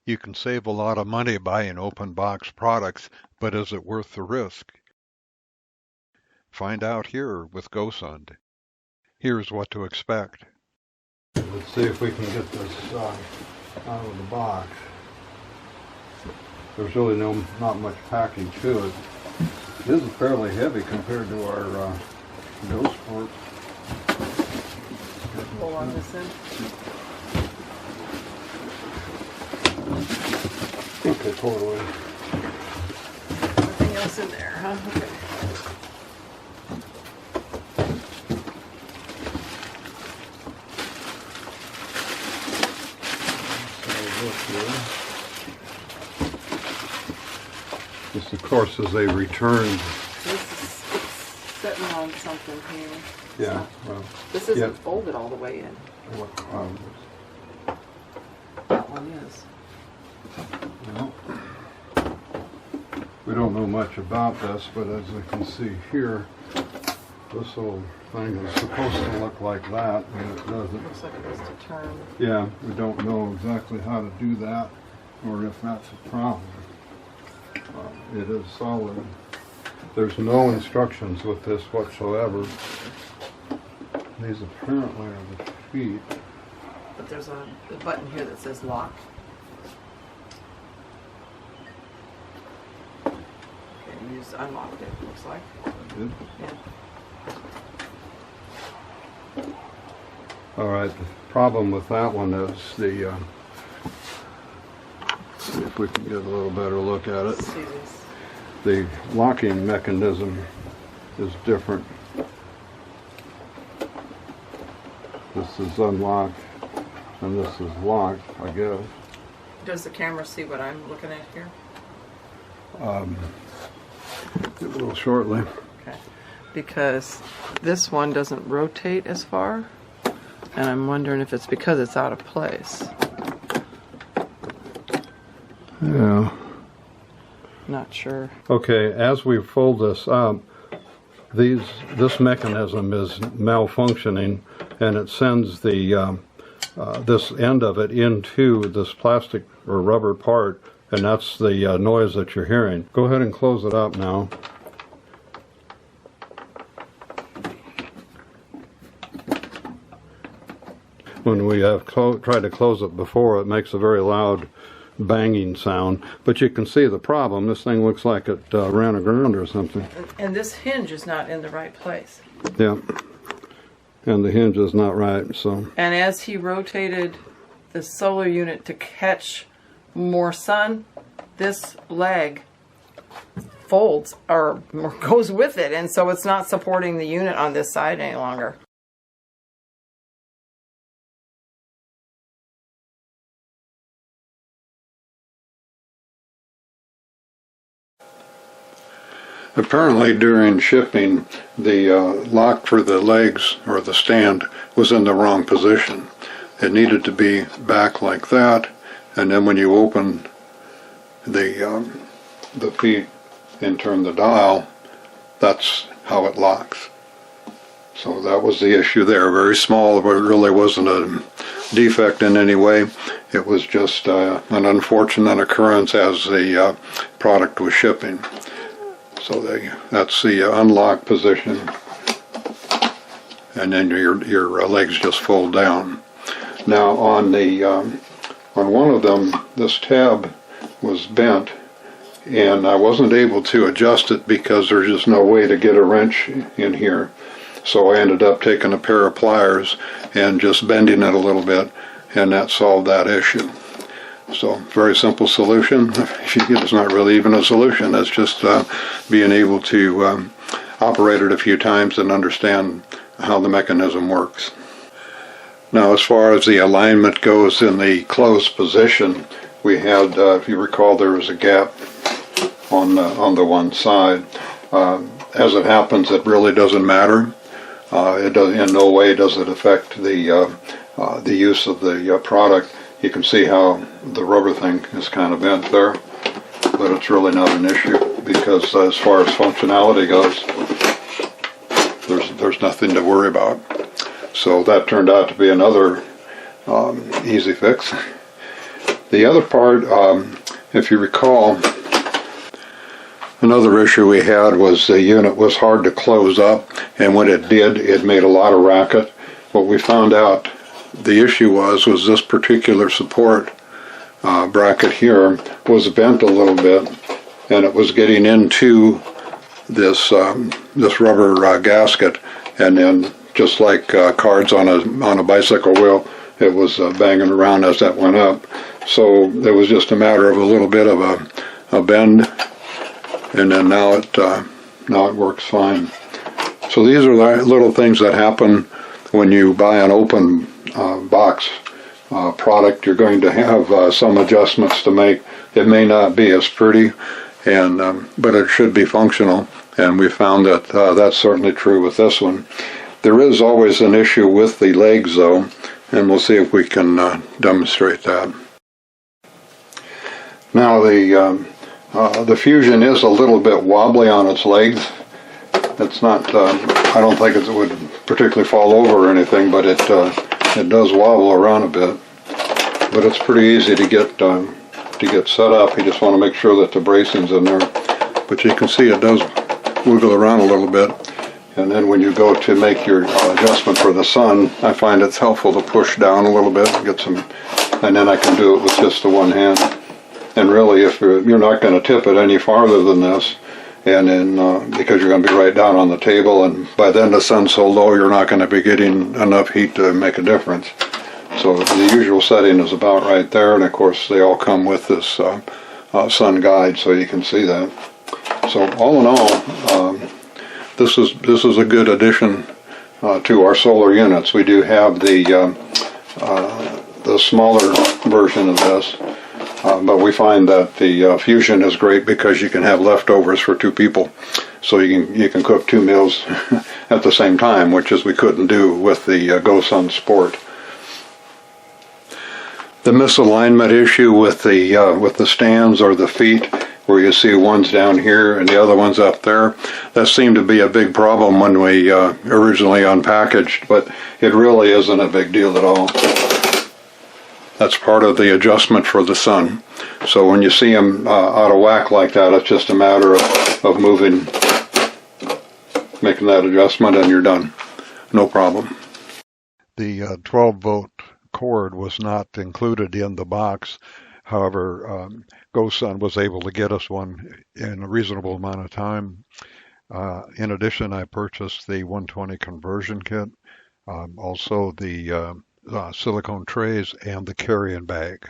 You can save a lot of money buying open box products, but is it worth the risk? Find out here with Gosun. Here's what to expect. Let's see if we can get this out of the box. There's really not much packing to it. It is fairly heavy compared to our Gosun. Pull on this end. Okay, pull it away. Nothing else in there, huh? Okay. This, of course, is a returned. This is sitting on something here. Yeah. Well, this isn't folded all the way in. That one is. Well, we don't know much about this, but as you can see here, this little thing is supposed to look like that, and it doesn't. Looks like it has to turn. Yeah, we don't know exactly how to do that, or if that's a problem. It is solid. There's no instructions with this whatsoever. These apparently are the feet. But there's a button here that says lock. Okay, you just unlocked it, looks like. Did? Yeah. All right, the problem with that one is the, let's see if we can get a little better look at it. See this. The locking mechanism is different. This is unlocked, and this is locked, I guess. Does the camera see what I'm looking at here? It will shortly. Okay. Because this one doesn't rotate as far, and I'm wondering if it's because it's out of place. Yeah. Not sure. Okay, as we fold this up, this mechanism is malfunctioning, and it sends the this end of it into this plastic or rubber part, and that's the noise that you're hearing. Go ahead and close it up now. When we have tried to close it before, it makes a very loud banging sound, but you can see the problem. This thing looks like it ran aground or something. And this hinge is not in the right place. Yeah, and the hinge is not right, so. And as he rotated the solar unit to catch more sun, this leg folds or goes with it, and so it's not supporting the unit on this side any longer. Apparently during shipping, the lock for the legs or the stand was in the wrong position. It needed to be back like that, and then when you open the feet and turn the dial, that's how it locks. So that was the issue there. Very small, but it really wasn't a defect in any way. It was just an unfortunate occurrence as the product was shipping. So that's the unlock position, and then your legs just fold down. Now on one of them, this tab was bent, and I wasn't able to adjust it because there's just no way to get a wrench in here. So I ended up taking a pair of pliers and just bending it a little bit, and that solved that issue. So, very simple solution. It's not really even a solution. It's just being able to operate it a few times and understand how the mechanism works. Now, as far as the alignment goes in the closed position, we had, if you recall, there was a gap on the one side. As it happens, it really doesn't matter. It does, in no way does it affect the use of the product. You can see how the rubber thing is kind of bent there, but it's really not an issue because as far as functionality goes, there's nothing to worry about. So that turned out to be another easy fix. The other part, if you recall, another issue we had was the unit was hard to close up, and when it did, it made a lot of racket. What we found out the issue was this particular support bracket here was bent a little bit, and it was getting into this this rubber gasket, and then just like cards on a bicycle wheel, it was banging around as that went up. So it was just a matter of a little bit of a bend, and then now it works fine. So these are the little things that happen when you buy an open box product. You're going to have some adjustments to make. It may not be as pretty, but it should be functional, and we found that that's certainly true with this one. There is always an issue with the legs, though, and we'll see if we can demonstrate that. Now the Fusion is a little bit wobbly on its legs. It's not. I don't think it would particularly fall over or anything, but it does wobble around a bit. But it's pretty easy to get set up. You just want to make sure that the bracing's in there. But you can see it does wiggle around a little bit. And then when you go to make your adjustment for the sun, I find it's helpful to push down a little bit, get some, and then I can do it with just the one hand. And really, if you're not going to tip it any farther than this, and then because you're going to be right down on the table, and by then the sun's so low you're not going to be getting enough heat to make a difference. So the usual setting is about right there, and of course they all come with this sun guide, so you can see that. So all in all, this is a good addition to our solar units. We do have the smaller version of this. But we find that the Fusion is great because you can have leftovers for two people, so you can cook two meals at the same time, which is we couldn't do with the Gosun Sport. The misalignment issue with the stands or the feet, where you see one's down here and the other one's up there, that seemed to be a big problem when we originally unpackaged, but it really isn't a big deal at all. That's part of the adjustment for the sun. So when you see them out of whack like that, it's just a matter of moving, making that adjustment, and you're done. No problem. The 12-volt cord was not included in the box. However, Gosun was able to get us one in a reasonable amount of time. In addition, I purchased the 120 conversion kit, also the silicone trays and the carrying bag.